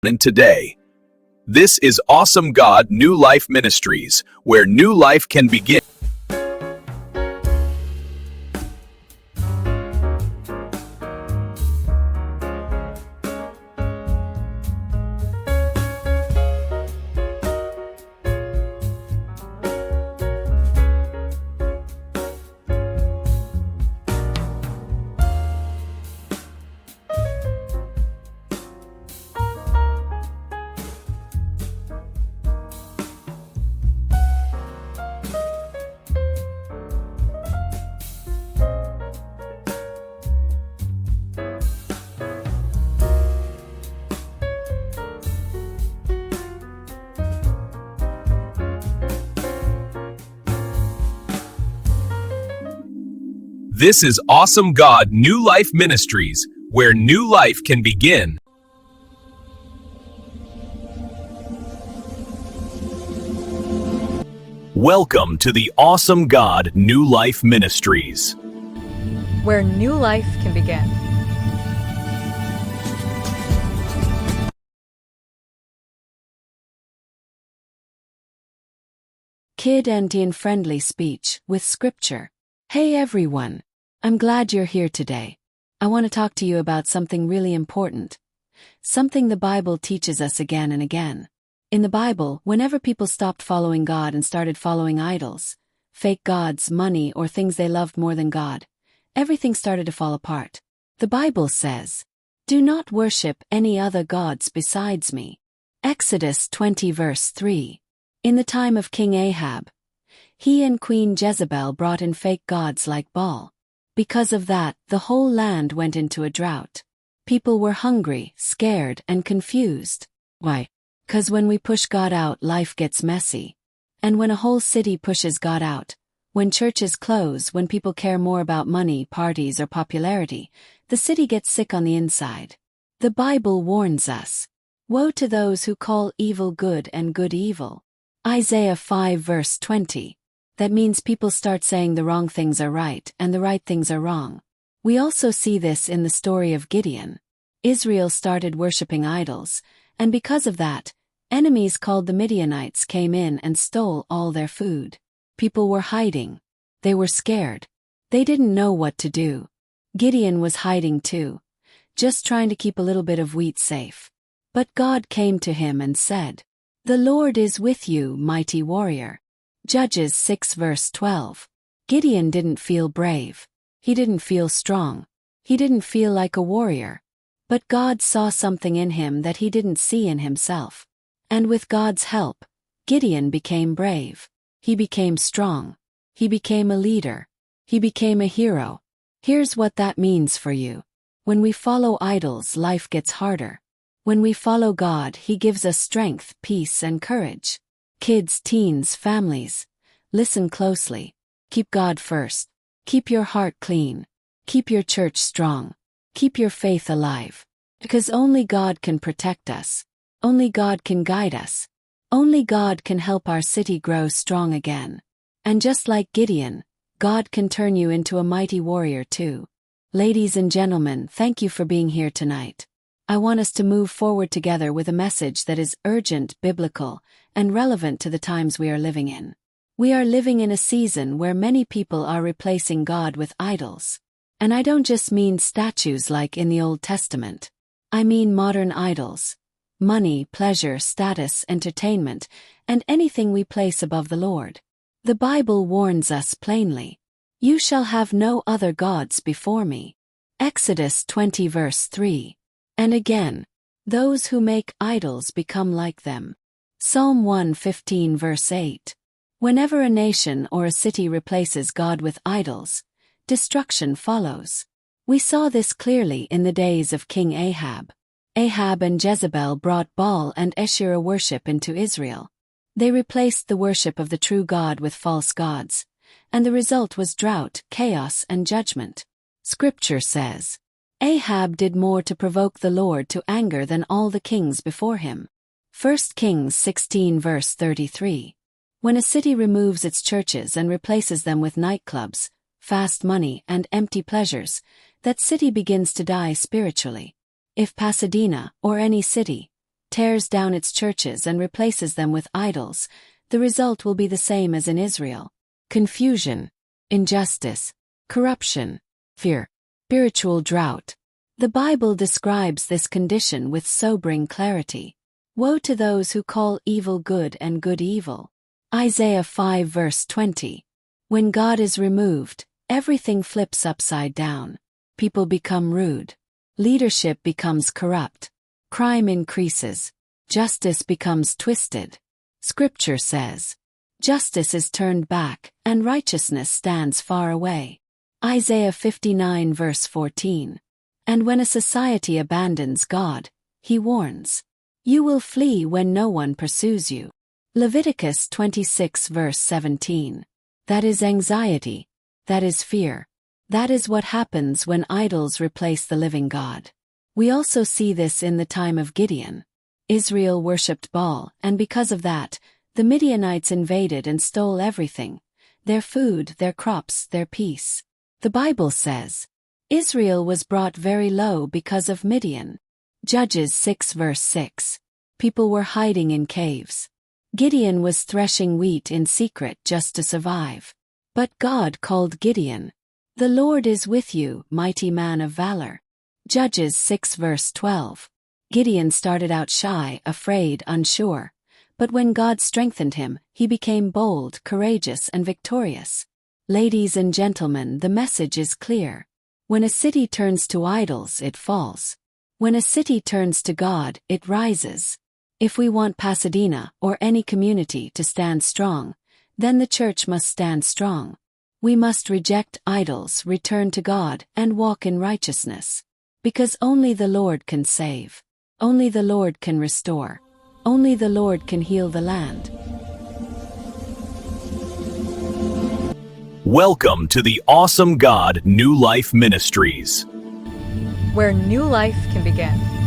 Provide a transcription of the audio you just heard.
And today. This is Awesome God New Life Ministries, where new life can begin. This is Awesome God New Life Ministries, where new life can begin. Welcome to the Awesome God New Life Ministries, where new life can begin. Kid and teen-friendly speech with scripture. Hey everyone, I'm glad you're here today. I want to talk to you about something really important. Something the Bible teaches us again and again. In the Bible, whenever people stopped following God and started following idols, fake gods, money, or things they loved more than God, everything started to fall apart. The Bible says, "Do not worship any other gods besides me." Exodus 20 verse 3. In the time of King Ahab, he and Queen Jezebel brought in fake gods like Baal. Because of that, the whole land went into a drought. People were hungry, scared, and confused. Why? 'Cause when we push God out, life gets messy. And when a whole city pushes God out, when churches close, when people care more about money, parties, or popularity, the city gets sick on the inside. The Bible warns us. Woe to those who call evil good and good evil. Isaiah 5 verse 20. That means people start saying the wrong things are right and the right things are wrong. We also see this in the story of Gideon. Israel started worshipping idols, and because of that, enemies called the Midianites came in and stole all their food. People were hiding. They were scared. They didn't know what to do. Gideon was hiding too, just trying to keep a little bit of wheat safe. But God came to him and said, "The Lord is with you, mighty warrior." Judges 6 verse 12. Gideon didn't feel brave. He didn't feel strong. He didn't feel like a warrior. But God saw something in him that he didn't see in himself. And with God's help, Gideon became brave. He became strong. He became a leader. He became a hero. Here's what that means for you. When we follow idols, life gets harder. When we follow God, He gives us strength, peace, and courage. Kids, teens, families, listen closely. Keep God first. Keep your heart clean. Keep your church strong. Keep your faith alive. Because only God can protect us. Only God can guide us. Only God can help our city grow strong again. And just like Gideon, God can turn you into a mighty warrior too. Ladies and gentlemen, thank you for being here tonight. I want us to move forward together with a message that is urgent, biblical, and relevant to the times we are living in. We are living in a season where many people are replacing God with idols. And I don't just mean statues like in the Old Testament. I mean modern idols. Money, pleasure, status, entertainment, and anything we place above the Lord. The Bible warns us plainly. "You shall have no other gods before me." Exodus 20 verse 3. And again, "Those who make idols become like them." Psalm 115 verse 8. Whenever a nation or a city replaces God with idols, destruction follows. We saw this clearly in the days of King Ahab. Ahab and Jezebel brought Baal and Asherah worship into Israel. They replaced the worship of the true God with false gods, and the result was drought, chaos, and judgment. Scripture says, Ahab did more to provoke the Lord to anger than all the kings before him. 1 Kings 16 verse 33. When a city removes its churches and replaces them with nightclubs, fast money, and empty pleasures, that city begins to die spiritually. If Pasadena, or any city, tears down its churches and replaces them with idols, the result will be the same as in Israel: confusion, injustice, corruption, fear, spiritual drought. The Bible describes this condition with sobering clarity. Woe to those who call evil good and good evil. Isaiah 5 verse 20. When God is removed, everything flips upside down. People become rude. Leadership becomes corrupt. Crime increases. Justice becomes twisted. Scripture says, "Justice is turned back, and righteousness stands far away." Isaiah 59 verse 14. And when a society abandons God, he warns, "You will flee when no one pursues you." Leviticus 26 verse 17. That is anxiety. That is fear. That is what happens when idols replace the living God. We also see this in the time of Gideon. Israel worshipped Baal, and because of that, the Midianites invaded and stole everything: their food, their crops, their peace. The Bible says, Israel was brought very low because of Midian. Judges 6 verse 6. People were hiding in caves. Gideon was threshing wheat in secret just to survive. But God called Gideon, "The Lord is with you, mighty man of valor." Judges 6 verse 12. Gideon started out shy, afraid, unsure. But when God strengthened him, he became bold, courageous, and victorious. Ladies and gentlemen, the message is clear. When a city turns to idols, it falls. When a city turns to God, it rises. If we want Pasadena, or any community, to stand strong, then the church must stand strong. We must reject idols, return to God, and walk in righteousness. Because only the Lord can save. Only the Lord can restore. Only the Lord can heal the land. Welcome to the Awesome God New Life Ministries, where new life can begin.